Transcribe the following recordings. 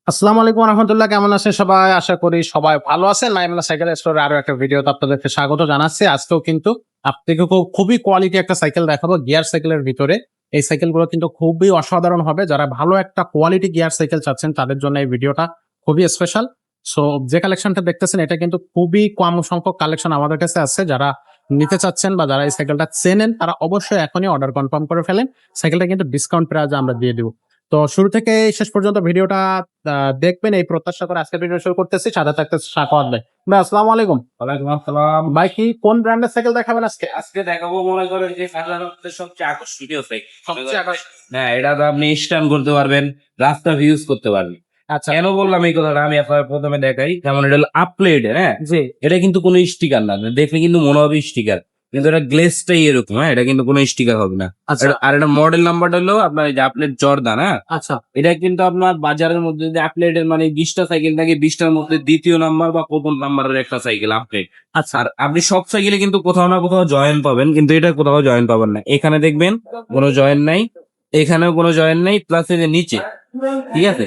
আসসালামু আলাইকুম রহমতুল্লাহ, কেমন আছেন সবাই? আশা করি সবাই ভালো আছেন। নাইমুল্লাহ সাইকেল স্টোরে আরো একটা ভিডিওতে আপনাদেরকে স্বাগত জানাচ্ছি। আজকেও কিন্তু আপনাকে খুবই কোয়ালিটি একটা সাইকেল দেখাবো গিয়ার সাইকেলের ভিতরে। এই সাইকেলগুলো কিন্তু খুবই অসাধারণ হবে। যারা ভালো একটা কোয়ালিটি গিয়ার সাইকেল চাচ্ছেন তাদের জন্য এই ভিডিওটা খুবই স্পেশাল। সো যে কালেকশনটা দেখতেছেন এটা কিন্তু খুবই কম সংখ্যক কালেকশন আমাদের কাছে আছে। যারা নিতে চাচ্ছেন বা যারা এই সাইকেলটা চেনেন তারা অবশ্যই এখনই অর্ডার কনফার্ম করে ফেলেন। সাইকেলটা কিন্তু ডিসকাউন্ট প্রাইজে আমরা দিয়ে দিব। তো শুরু থেকে শেষ পর্যন্ত ভিডিওটা দেখবেন এই প্রত্যাশা করে আজকে ভিডিও শুরু করতেছি। সাথে থাকতেছে সাকওয়াত ভাই। ভাই আসসালামু আলাইকুম। ওয়ালাইকুম আসসালাম। ভাই কি কোন ব্র্যান্ডের সাইকেল দেখাবেন আজকে? আজকে দেখাবো মনে করেন যে সাধারণত সবচেয়ে আকর্ষণীয় সাইকেল। সবচেয়ে আকর্ষণীয়। হ্যাঁ, এটা তো আপনি স্ট্যান্ড করতে পারবেন, রাস্তা ইউজ করতে পারবেন। আচ্ছা। কেন বললাম এই কথাটা আমি আপনার প্রথমে দেখাই। যেমন এটা হলো আপলেট, হ্যাঁ, জি। এটা কিন্তু কোনো স্টিকার না, দেখলে কিন্তু মনে হবে স্টিকার, কিন্তু এটা গ্লেসটাই এরকম। হ্যাঁ, এটা কিন্তু কোনো স্টিকার হবে না। আচ্ছা। আর এটা মডেল নাম্বারটা হলো আপনার এই যে আপলেট জর্দান। হ্যাঁ, আচ্ছা। এটা কিন্তু আপনার বাজারের মধ্যে যদি আপলেটের মানে 20টা সাইকেল থাকে, 20টার মধ্যে দ্বিতীয় নাম্বার বা প্রথম নাম্বারের একটা সাইকেল আপলেট। আচ্ছা। আর আপনি সব সাইকেলে কিন্তু কোথাও না কোথাও জয়েন্ট পাবেন, কিন্তু এটা কোথাও জয়েন্ট পাবেন না। এখানে দেখবেন কোনো জয়েন্ট নাই, এখানেও কোনো জয়েন্ট নাই, প্লাস এই যে নিচে, ঠিক আছে,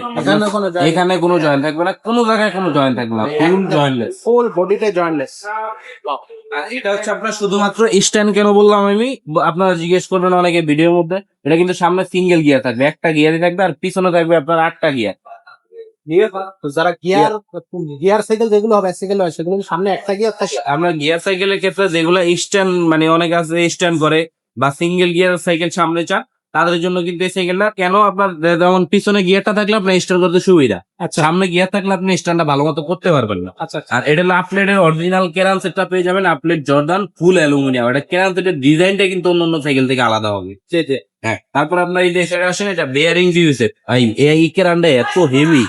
এখানে কোনো জয়েন্ট থাকবে না, কোনো জায়গায় কোনো জয়েন্ট থাকবে না, ফুল জয়েন্টলেস। ফুল বডিতে জয়েন্টলেস। আর এটা হচ্ছে আপনার শুধুমাত্র স্ট্যান্ড। কেন বললাম আমি, আপনারা জিজ্ঞেস করবেন অনেকে ভিডিওর মধ্যে, এটা কিন্তু সামনে সিঙ্গেল গিয়ার থাকবে, একটা গিয়ারই থাকবে, আর পিছনে থাকবে আপনার 8টা গিয়ার। যারা গিয়ার গিয়ার সাইকেল যেগুলো হবে সাইকেল হয় সেগুলো সামনে একটা গিয়ার থাকে। আমরা গিয়ার সাইকেলের ক্ষেত্রে যেগুলো স্ট্যান্ড মানে অনেক আছে স্ট্যান্ড করে বা সিঙ্গেল গিয়ার সাইকেল সামনে চান, তাদের জন্য কিন্তু এই সাইকেলটা, কেন আপনার যেমন পিছনে গিয়ারটা থাকলে আপনার স্ট্যান্ড করতে সুবিধা, আচ্ছা। সামনে গিয়ার থাকলে আপনি স্ট্যান্ডটা ভালো মতো করতে পারবেন না। আচ্ছা। আর এটা হলো আপলেটের অরিজিনাল কেরান সেটটা পেয়ে যাবেন, আপলেট জর্দান ফুল অ্যালুমিনিয়াম। এটা কেরান সেটের ডিজাইনটা কিন্তু অন্য সাইকেল থেকে আলাদা হবে। জি জি। হ্যাঁ, তারপর আপনার এই দেশে আসেন, এটা বেয়ারিং দিয়েছে। এই কেরানটা এত হেভি,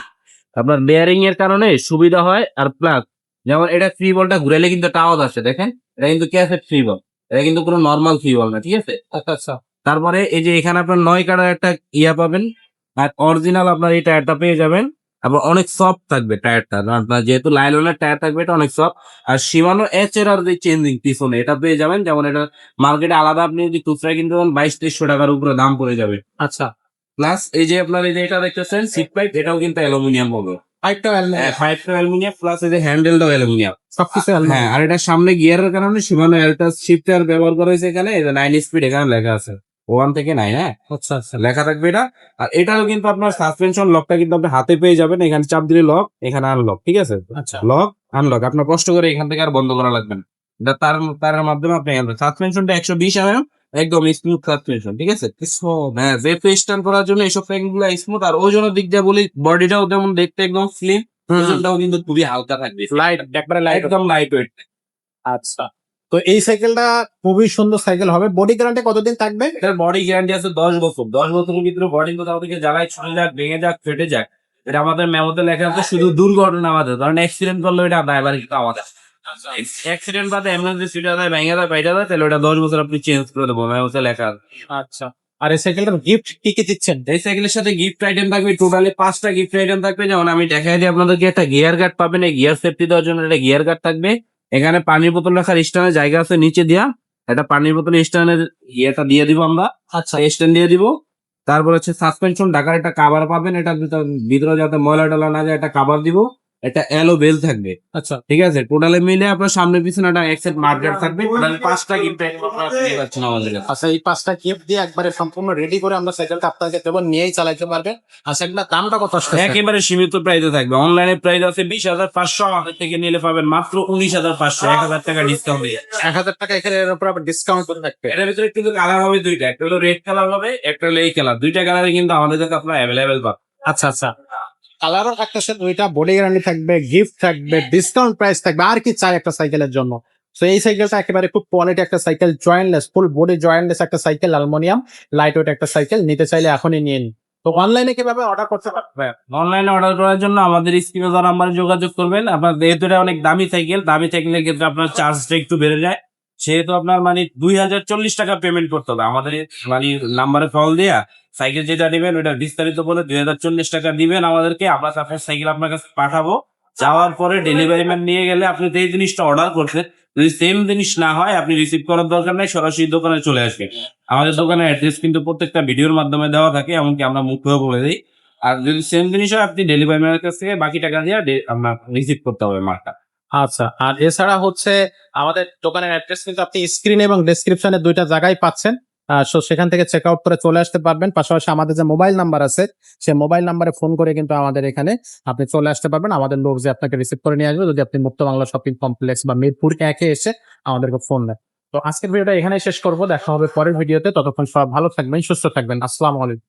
আপনার বেয়ারিং এর কারণে সুবিধা হয়। আর প্লাস যেমন এটা ফ্রি বলটা ঘুরাইলে কিন্তু একটা আওয়াজ আসে, দেখেন এটা কিন্তু ক্যাসেট ফ্রি বল, এটা কিন্তু কোনো নর্মাল ফ্রি বল না, ঠিক আছে। আচ্ছা। আচ্ছা। তারপরে এই যে এখানে আপনার 9 কাটার একটা ইয়া পাবেন, আর অরিজিনাল আপনার এই টায়ারটা পেয়ে যাবেন। আবার অনেক সফট থাকবে টায়ারটা, আপনার যেহেতু লাইলনের টায়ার থাকবে, এটা অনেক সফট। আর শিমানো HRR যে চেঞ্জিং পিছনে এটা পেয়ে যাবেন, যেমন এটা মার্কেটে আলাদা আপনি যদি খুচরা কিনতে পারেন 2200-2300 টাকার উপরে দাম পড়ে যাবে। আচ্ছা। প্লাস এই যে আপনার এই যে এটা দেখতেছেন সিট পাইপ, এটাও কিন্তু অ্যালুমিনিয়াম হবে। আরেকটা হ্যাঁ, পাইপটা অ্যালুমিনিয়াম, প্লাস এই যে হ্যান্ডেলটাও অ্যালুমিনিয়াম। সবকিছু হ্যাঁ, আর এটা সামনে গিয়ারের কারণে সীমানো অ্যালটাস শিফটার ব্যবহার করা হয়েছে। এখানে এই যে 9 স্পিড এখানে লেখা আছে, 1 থেকে 9। হ্যাঁ, আচ্ছা। আচ্ছা। লেখা থাকবে এটা। আর এটাও কিন্তু আপনার সাসপেনশন লকটা কিন্তু আপনি হাতে পেয়ে যাবেন, এখানে চাপ দিলে লক, এখানে আনলক, ঠিক আছে। আচ্ছা। লক আনলক আপনার কষ্ট করে এখান থেকে আর বন্ধ করা লাগবে না। এটা তার মাধ্যমে আপনি সাসপেনশনটা 120 mm, একদম স্মুথ সাসপেনশন, ঠিক আছে। হ্যাঁ, যেহেতু স্ট্যান্ড করার জন্য এইসব সাইকেল গুলো স্মুথ। আর ওজনের দিক দিয়ে বলি, বডিটাও যেমন দেখতে একদম স্লিম, ওজনটাও কিন্তু খুবই হালকা থাকবে, লাইট, একবারে লাইট। একদম লাইট ওয়েট। আচ্ছা। তো এই সাইকেলটা খুবই সুন্দর সাইকেল হবে। বডি গ্যারান্টি কতদিন থাকবে? এটার বডি গ্যারান্টি আছে 10 বছর। 10 বছরের ভিতরে বডি কোথাও থেকে জ্বালায় ছুটে যাক, ভেঙে যাক, ফেটে যাক, এটা আমাদের মেমোতে লেখা আছে। শুধু দুর্ঘটনা আমাদের, ধরেন অ্যাক্সিডেন্ট করলে এটা ড্রাইভার কিন্তু আমাদের। অ্যাক্সিডেন্ট বাদে এমনি সিটে যায়, ভেঙে যায়, বাইরে যায়, তাহলে ওটা 10 বছর আপনি চেঞ্জ করে দেবো, মেমোতে লেখা আছে। আচ্ছা। আর এই সাইকেলটার গিফট কি কি দিচ্ছেন? এই সাইকেলের সাথে গিফট আইটেম থাকবে টোটালি 5টা গিফট আইটেম থাকবে। যেমন আমি দেখাই দিই আপনাদেরকে, একটা গিয়ার গার্ড পাবেন, এই গিয়ার সেফটি দেওয়ার জন্য একটা গিয়ার গার্ড থাকবে। এখানে পানির বোতল রাখার স্ট্যান্ডের জায়গা আছে নিচে দিয়া, একটা পানির বোতল স্ট্যান্ডের ইয়েটা দিয়ে দিব আমরা। আচ্ছা। স্ট্যান্ড দিয়ে দিব। তারপর হচ্ছে সাসপেনশন ঢাকার একটা কাভার পাবেন, এটা ভিতরে যাতে ময়লা টলা না যায়, একটা কাভার দিব। একটা এলো বেল থাকবে, আচ্ছা। ঠিক আছে। টোটালে মিলে আপনার সামনে পিছনে একটা এক্সেট মার্কেট থাকবে। টোটাল 5টা গিফট আইটেম আপনারা পেয়ে যাচ্ছেন আমাদের কাছে। আচ্ছা, এই 5টা গিফট দিয়ে একবারে সম্পূর্ণ রেডি করে আমরা সাইকেলটা আপনাকে দেবো, নিয়েই চালাতে পারবেন। আর সাইকেলটার দামটা কত আসছে? একেবারে সীমিত প্রাইসে থাকবে। অনলাইনে প্রাইস আছে 20,500, আমাদের থেকে নিলে পাবেন মাত্র 19,500, 1,000 টাকা ডিসকাউন্ট দিয়ে। 1000 টাকা এখানে এর উপর আবার ডিসকাউন্ট করে থাকবে। এটার ভিতরে কিন্তু কালার হবে দুইটা, একটা হলো রেড কালার হবে, একটা হলো এই কালার। দুইটা কালারে কিন্তু আমাদের কাছে আপনার অ্যাভেলেবেল পাবেন। আচ্ছা। আচ্ছা। কালারও থাকতেছে দুইটা, বডি গ্যারান্টি থাকবে, গিফট থাকবে, ডিসকাউন্ট প্রাইস থাকবে। আর কি চাই একটা সাইকেলের জন্য? তো এই সাইকেলটা একেবারে খুব কোয়ালিটি একটা cycle, jointless, full body jointless একটা সাইকেল, অ্যালুমিনিয়াম, লাইট ওয়েট একটা সাইকেল। নিতে চাইলে এখনই নিয়ে নিন। তো অনলাইনে কিভাবে অর্ডার করতে পারবে? অনলাইনে অর্ডার করার জন্য আমাদের স্ক্রিনে দেওয়া নাম্বারে যোগাযোগ করবেন। আপনার যেহেতু এটা অনেক দামি সাইকেল, দামি সাইকেলের ক্ষেত্রে আপনার চার্জটা একটু বেড়ে যায়, সেহেতু আপনার মানে 2040 টাকা পেমেন্ট করতে হবে আমাদের মানে নাম্বারে কল দিয়া। সাইকেল যেটা নেবেন ওটা বিস্তারিত বলে 2040 টাকা দিবেন আমাদেরকে, আমরা তারপর সাইকেল আপনার কাছে পাঠাবো। যাওয়ার পরে ডেলিভারি ম্যান নিয়ে গেলে আপনি যে জিনিসটা অর্ডার করছেন, যদি সেম জিনিস না হয় আপনি রিসিভ করার দরকার নাই, সরাসরি দোকানে চলে আসবেন। আমাদের দোকানের অ্যাড্রেস কিন্তু প্রত্যেকটা ভিডিওর মাধ্যমে দেওয়া থাকে, এমনকি আমরা মুখেও বলে দিই। আর যদি সেম জিনিস হয় আপনি ডেলিভারি ম্যানের কাছ থেকে বাকি টাকা দিয়ে আপনার রিসিভ করতে হবে মালটা। আচ্ছা, আর এছাড়া হচ্ছে আমাদের দোকানের অ্যাড্রেস কিন্তু আপনি স্ক্রিনে এবং ডেসক্রিপশনে দুইটা জায়গায় পাচ্ছেন। সো সেখান থেকে চেক আউট করে চলে আসতে পারবেন। পাশাপাশি আমাদের যে মোবাইল নাম্বার আছে, সেই মোবাইল নাম্বারে ফোন করে কিন্তু আমাদের এখানে আপনি চলে আসতে পারবেন। আমাদের লোক যে আপনাকে রিসিভ করে নিয়ে আসবে, যদি আপনি মুক্ত বাংলা শপিং কমপ্লেক্স বা মিরপুর 1-এ এসে আমাদেরকে ফোন দেন। তো আজকের ভিডিওটা এখানেই শেষ করব। দেখা হবে পরের ভিডিওতে। ততক্ষণ সব ভালো থাকবেন, সুস্থ থাকবেন। আসসালামু আলাইকুম।